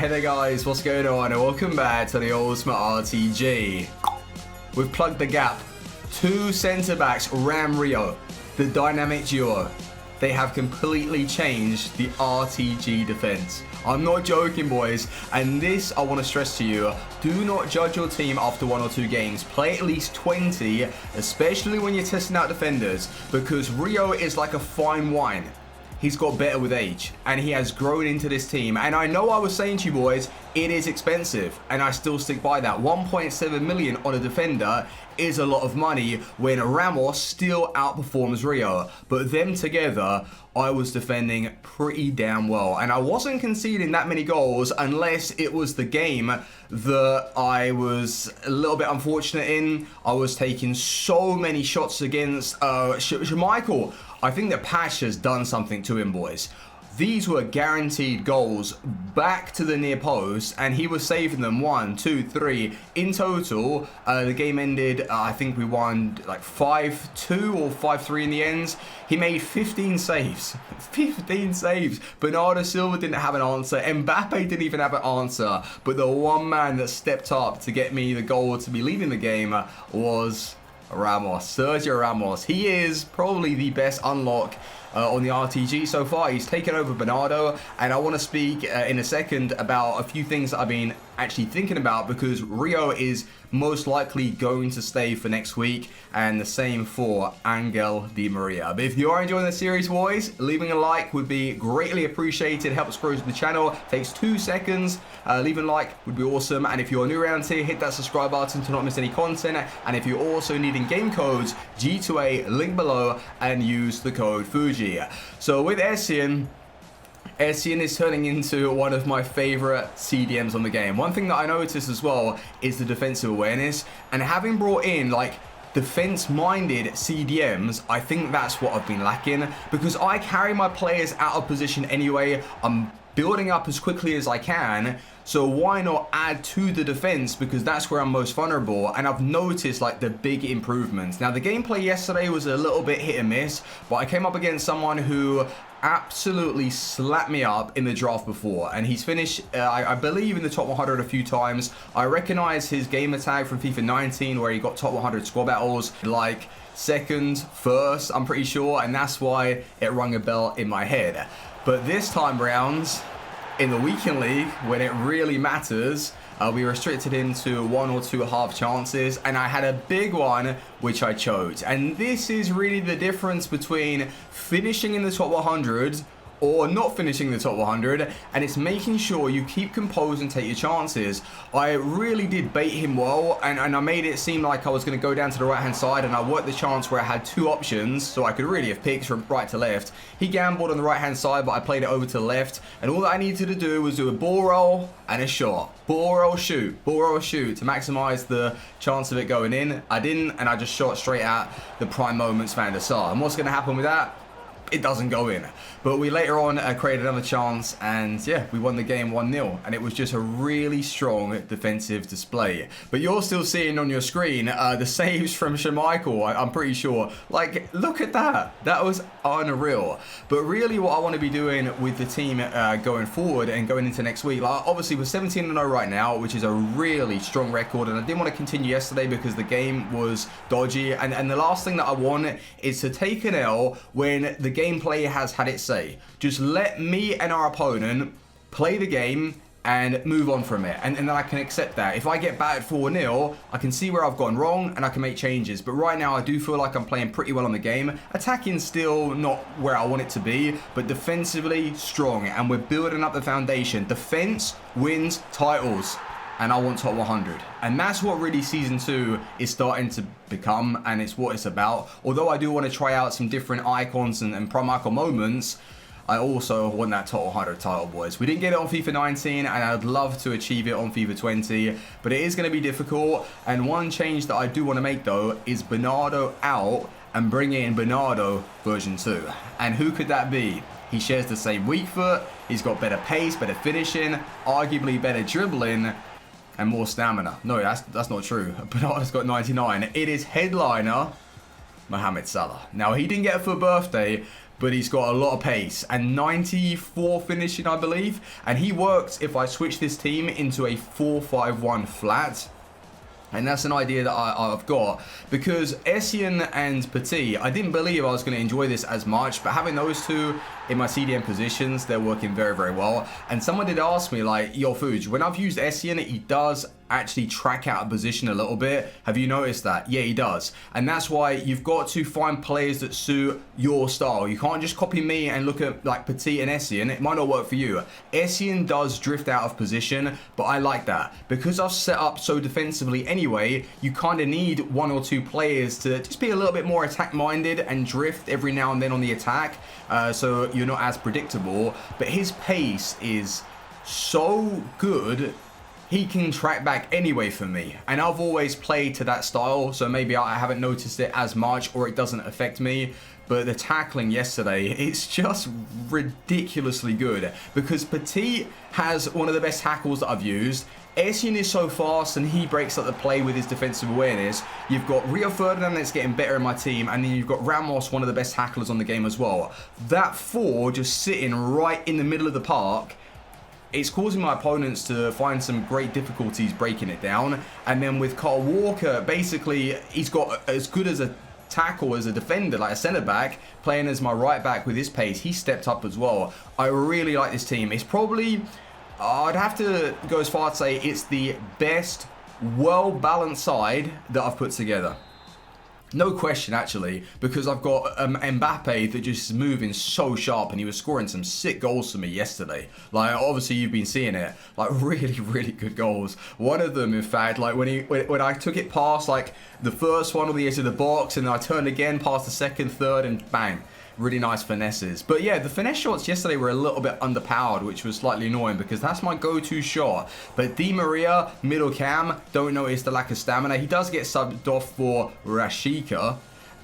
Hey there guys, what's going on and welcome back to the Ultimate RTG. We've plugged the gap. Two centre backs, Ram Rio, the dynamic duo. They have completely changed the RTG defense. I'm not joking, boys, and this I want to stress to you, do not judge your team after 1 or 2 games. Play at least 20, especially when you're testing out defenders, because Rio is like a fine wine. He's got better with age, and he has grown into this team. And I know I was saying to you boys, it is expensive, and I still stick by that. 1.7 million on a defender is a lot of money when Ramos still outperforms Rio. But them together, I was defending pretty damn well. And I wasn't conceding that many goals unless it was the game that I was a little bit unfortunate in. I was taking so many shots against Michael. I think the patch has done something to him, boys. These were guaranteed goals back to the near post, and he was saving them 1, 2, 3. In total, the game ended, I think we won like 5-2 or 5-3 in the end. He made 15 saves. 15 saves. Bernardo Silva didn't have an answer. Mbappe didn't even have an answer. But the one man that stepped up to get me the goal to be leading the game was Ramos, Sergio Ramos. He is probably the best unlock on the RTG so far. He's taken over Bernardo, and I want to speak in a second about a few things that I've been actually thinking about, because Rio is most likely going to stay for next week, and the same for Angel Di Maria. But if you are enjoying the series, boys, leaving a like would be greatly appreciated. Helps grow the channel. Takes 2 seconds. Leaving a like would be awesome. And if you're new around here, hit that subscribe button to not miss any content. And if you're also needing game codes, G2A, link below, and use the code Fuji. So with Essien is turning into one of my favorite CDMs on the game. One thing that I noticed as well is the defensive awareness, and having brought in like defense-minded CDMs, I think that's what I've been lacking, because I carry my players out of position anyway. I'm building up as quickly as I can, so why not add to the defense, because that's where I'm most vulnerable. And I've noticed like the big improvements. Now the gameplay yesterday was a little bit hit and miss, but I came up against someone who absolutely slapped me up in the draft before, and he's finished I believe in the top 100 a few times. I recognize his gamer tag from FIFA 19 where he got top 100 squad battles like second, first, I'm pretty sure, and that's why it rung a bell in my head. But this time round in the weekend league, when it really matters, we restricted him to 1 or 2 half chances, and I had a big one which I chose. And this is really the difference between finishing in the top 100 or not finishing the top 100, and it's making sure you keep composed and take your chances. I really did bait him well, and I made it seem like I was going to go down to the right hand side, and I worked the chance where I had 2 options, so I could really have picked from right to left. He gambled on the right hand side, but I played it over to the left, and all that I needed to do was do a ball roll and a shot. Ball roll, shoot. Ball roll, shoot, to maximize the chance of it going in. I didn't, and I just shot straight at the prime moments Van der Sar. And what's going to happen with that? It doesn't go in. But we later on created another chance, and yeah, we won the game 1-0, and it was just a really strong defensive display. But you're still seeing on your screen the saves from Michael, I'm pretty sure. Like, look at that. That was unreal. But really what I want to be doing with the team going forward and going into next week, like, obviously we're 17-0 right now, which is a really strong record, and I didn't want to continue yesterday because the game was dodgy, and the last thing that I want is to take an L when the gameplay has had its say. Just let me and our opponent play the game and move on from it, and then I can accept that. If I get battered 4-0, I can see where I've gone wrong and I can make changes. But right now I do feel like I'm playing pretty well on the game. Attacking still not where I want it to be, but defensively strong, and we're building up the foundation. Defense wins titles, and I want top 100. And that's what really Season 2 is starting to become, and it's what it's about. Although I do want to try out some different icons and prime icon moments, I also want that top 100 title, boys. We didn't get it on FIFA 19, and I'd love to achieve it on FIFA 20, but it is going to be difficult. And one change that I do want to make, though, is Bernardo out and bring in Bernardo version 2. And who could that be? He shares the same weak foot, he's got better pace, better finishing, arguably better dribbling, and more stamina. No, that's not true. Bernardo's got 99. It is headliner Mohamed Salah. Now, he didn't get it for a birthday, but he's got a lot of pace and 94 finishing, I believe. And he works if I switch this team into a 4-5-1 flat. And that's an idea that I've got, because Essien and Petit, I didn't believe I was going to enjoy this as much, but having those two in my CDM positions, they're working very, very well. And someone did ask me, like, yo, Fuji, when I've used Essien, he does actually track out of position a little bit. Have you noticed that? Yeah, he does. And that's why you've got to find players that suit your style. You can't just copy me and look at like Petit and Essien. It might not work for you. Essien does drift out of position, but I like that. Because I've set up so defensively anyway, you kind of need one or two players to just be a little bit more attack-minded and drift every now and then on the attack, so you're not as predictable. But his pace is so good, he can track back anyway for me, and I've always played to that style, so maybe I haven't noticed it as much, or it doesn't affect me. But the tackling yesterday, it's just ridiculously good, because Petit has one of the best tackles that I've used. Essien is so fast and he breaks up the play with his defensive awareness. You've got Rio Ferdinand that's getting better in my team, and then you've got Ramos, one of the best tacklers on the game as well. That four just sitting right in the middle of the park, it's causing my opponents to find some great difficulties breaking it down. And then with Carl Walker, basically, he's got as good as a tackle as a defender, like a centre back, playing as my right back with his pace. He stepped up as well. I really like this team. It's probably, I'd have to go as far to say it's the best, well-balanced side that I've put together. No question, actually, because I've got Mbappe that just is moving so sharp, and he was scoring some sick goals for me yesterday. Like, obviously, you've been seeing it. Like, really, really good goals. One of them, in fact, like, when I took it past, like, the first one on the edge of the box, and then I turned again past the second, third, and bang. Really nice finesses. But yeah, the finesse shots yesterday were a little bit underpowered, which was slightly annoying because that's my go-to shot. But Di Maria, middle cam, don't notice the lack of stamina. He does get subbed off for Rashica.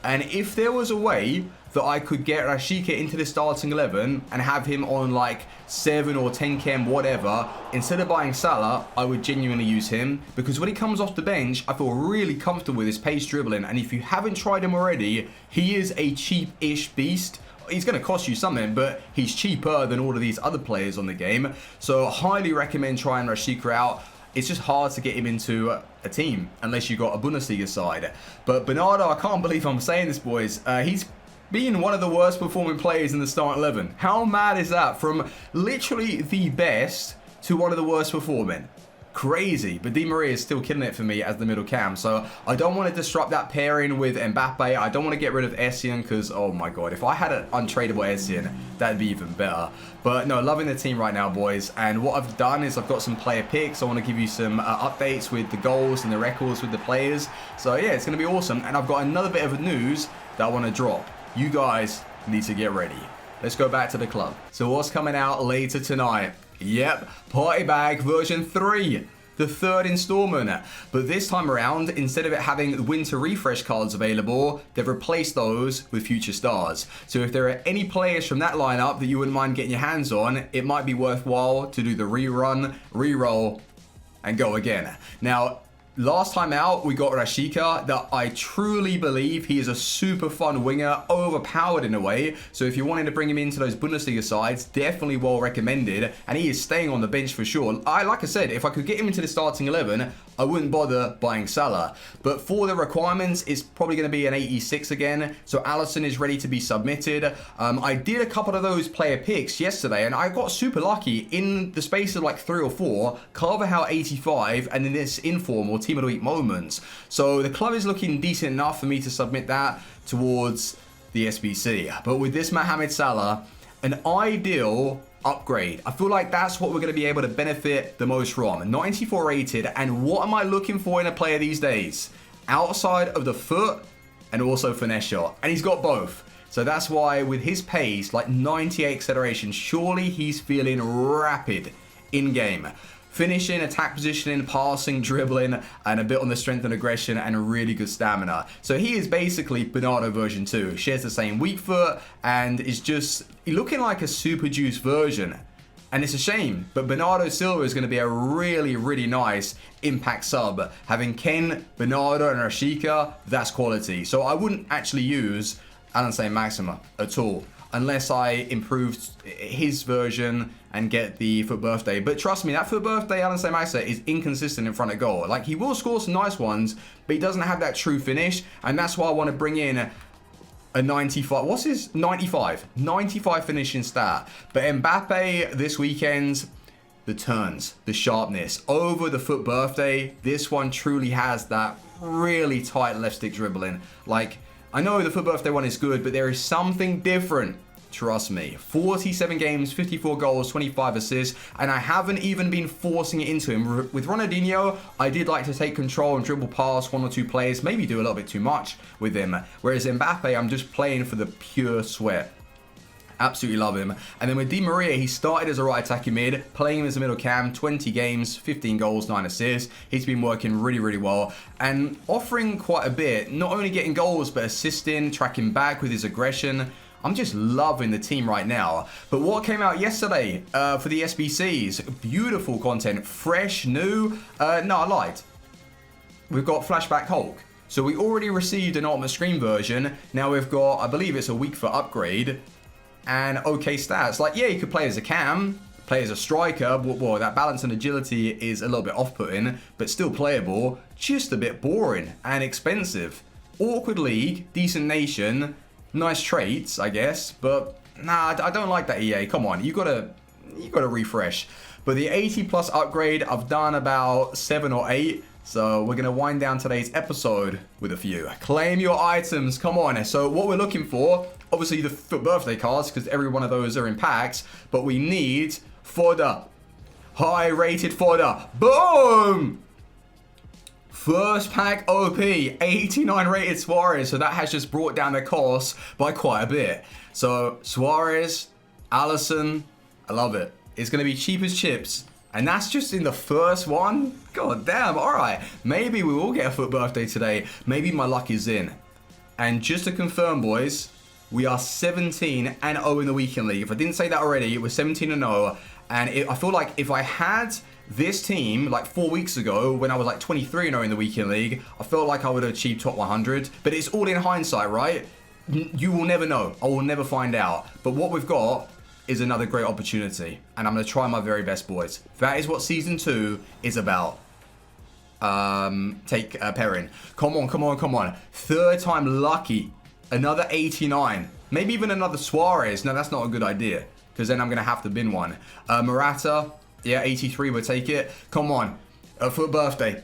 And if there was a way that I could get Rashica into the starting 11 and have him on like 7 or 10 chem, whatever, instead of buying Salah, I would genuinely use him, because when he comes off the bench, I feel really comfortable with his pace dribbling. And if you haven't tried him already, he is a cheap-ish beast. He's going to cost you something, but he's cheaper than all of these other players on the game. So highly recommend trying Rashica out. It's just hard to get him into a team unless you've got a Bundesliga side. But Bernardo, I can't believe I'm saying this, boys. He's being one of the worst performing players in the start 11. How mad is that? From literally the best to one of the worst performing. Crazy. But Di Maria is still killing it for me as the middle cam. So I don't want to disrupt that pairing with Mbappe. I don't want to get rid of Essien because, oh my god, if I had an untradeable Essien, that'd be even better. But no, loving the team right now, boys. And what I've done is I've got some player picks. I want to give you some updates with the goals and the records with the players. So yeah, it's going to be awesome. And I've got another bit of news that I want to drop. You guys need to get ready. Let's go back to the club. So what's coming out later tonight? Yep, Party Bag version 3. The third installment. But this time around, instead of it having winter refresh cards available, they've replaced those with future stars. So if there are any players from that lineup that you wouldn't mind getting your hands on, it might be worthwhile to do the rerun, reroll, and go again. Now, last time out, we got Rashica, that I truly believe he is a super fun winger, overpowered in a way. So if you're wanting to bring him into those Bundesliga sides, definitely well recommended. And he is staying on the bench for sure. Like I said, if I could get him into the starting 11, I wouldn't bother buying Salah. But for the requirements, it's probably going to be an 86 again. So Alisson is ready to be submitted. I did a couple of those player picks yesterday, and I got super lucky in the space of like 3 or 4. Carvajal 85, and then this informal Team of the Week moments. So the club is looking decent enough for me to submit that towards the SBC. But with this Mohamed Salah, an ideal upgrade. I feel like that's what we're going to be able to benefit the most from. 94 rated, and what am I looking for in a player these days? Outside of the foot and also finesse shot. And he's got both. So that's why with his pace, like 98 acceleration, surely he's feeling rapid in game. Finishing, attack positioning, passing, dribbling, and a bit on the strength and aggression, and really good stamina. So he is basically Bernardo version 2. Shares the same weak foot and is just looking like a super juice version. And it's a shame, but Bernardo Silva is going to be a really, really nice impact sub. Having Ken, Bernardo, and Rashica, that's quality. So I wouldn't actually use Alan St. Maxima at all. unless I improved his version and get the FUT birthday. But trust me, that FUT birthday Alan Saint-Maximin is inconsistent in front of goal. Like, he will score some nice ones, but he doesn't have that true finish, and that's why I want to bring in a 95. What's his 95? 95 finishing stat. But Mbappe this weekend, the turns, the sharpness over the FUT birthday. This one truly has that really tight left stick dribbling. Like, I know the FUT birthday one is good, but there is something different. Trust me. 47 games, 54 goals, 25 assists, and I haven't even been forcing it into him. With Ronaldinho, I did like to take control and dribble past one or two players, maybe do a little bit too much with him. Whereas Mbappe, I'm just playing for the pure sweat. Absolutely love him. And then with Di Maria, he started as a right attacking mid, playing him as a middle cam, 20 games, 15 goals, 9 assists. He's been working really, really well and offering quite a bit, not only getting goals, but assisting, tracking back with his aggression. I'm just loving the team right now. But what came out yesterday for the SBCs? Beautiful content, fresh, new. No, I lied. We've got Flashback Hulk. So we already received an Ultimate Screen version. Now we've got, I believe it's a week for upgrade. And okay stats. Like, yeah, you could play as a cam, play as a striker. Well, that balance and agility is a little bit off-putting, but still playable. Just a bit boring and expensive. Awkward league, decent nation. Nice traits, I guess, but nah, I don't like that EA. Come on, you gotta refresh. But the 80 plus upgrade, I've done about 7 or 8. So we're gonna wind down today's episode with a few. Claim your items, come on. So what we're looking for, obviously the FUT birthday cards, because every one of those are in packs, but we need fodder. High rated fodder. Boom! First pack OP, 89 rated Suarez, so that has just brought down the cost by quite a bit. So Suarez, Alisson, I love it. It's going to be cheap as chips, and that's just in the first one? God damn, alright. Maybe we will get a FUT birthday today. Maybe my luck is in. And just to confirm, boys, we are 17 and 0 in the weekend league. If I didn't say that already, it was 17 and 0, and I feel like if I had this team, like 4 weeks ago, when I was like 23-0 in the weekend league, I felt like I would have achieved top 100. But it's all in hindsight, right? You will never know. I will never find out. But what we've got is another great opportunity. And I'm going to try my very best, boys. That is what Season 2 is about. Take Perrin. Come on, come on, come on. Third time lucky. Another 89. Maybe even another Suarez. No, that's not a good idea, because then I'm going to have to bin one. Morata. Yeah, 83, we'll take it. Come on. FUT birthday.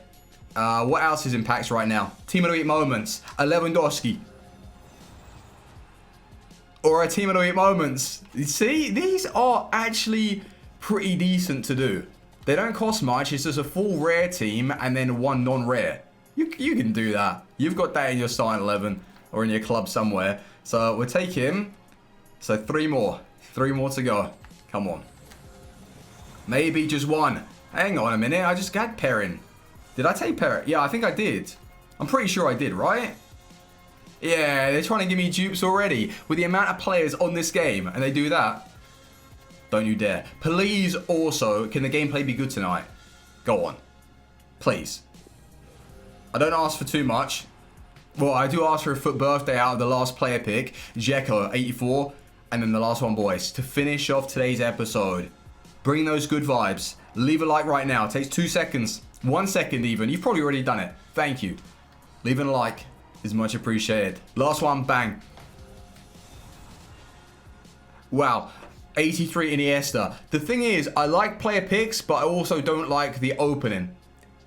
What else is in packs right now? Team of the Week moments. A Lewandowski. Or a Team of the Week moments. See, these are actually pretty decent to do. They don't cost much. It's just a full rare team and then one non-rare. You can do that. You've got that in your starting 11 or in your club somewhere. So we'll take him. So 3 more. 3 more to go. Come on. Maybe just one. Hang on a minute. I just got Perrin. Did I take Perrin? Yeah, I think I did. I'm pretty sure I did, right? Yeah, they're trying to give me dupes already. With the amount of players on this game, and they do that. Don't you dare. Please also, can the gameplay be good tonight? Go on. Please. I don't ask for too much. Well, I do ask for a FUT birthday out of the last player pick. Dzeko, 84. And then the last one, boys. To finish off today's episode. Bring those good vibes. Leave a like right now. It takes 2 seconds. 1 second even. You've probably already done it. Thank you. Leaving a like is much appreciated. Last one, bang. Wow. 83 Iniesta. The thing is, I like player picks, but I also don't like the opening.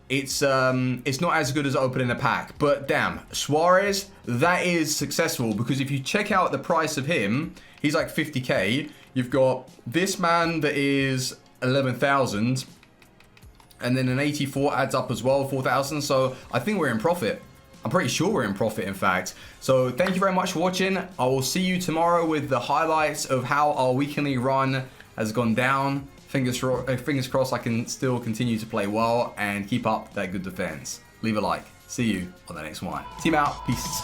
It's not as good as opening a pack. But damn, Suarez, that is successful, because if you check out the price of him, he's like 50k. You've got this man that is 11,000, and then an 84 adds up as well, 4,000. So I think we're in profit. I'm pretty sure we're in profit, in fact. So thank you very much for watching. I will see you tomorrow with the highlights of how our weekly run has gone down. Fingers crossed I can still continue to play well and keep up that good defense. Leave a like. See you on the next one. Team out. Peace.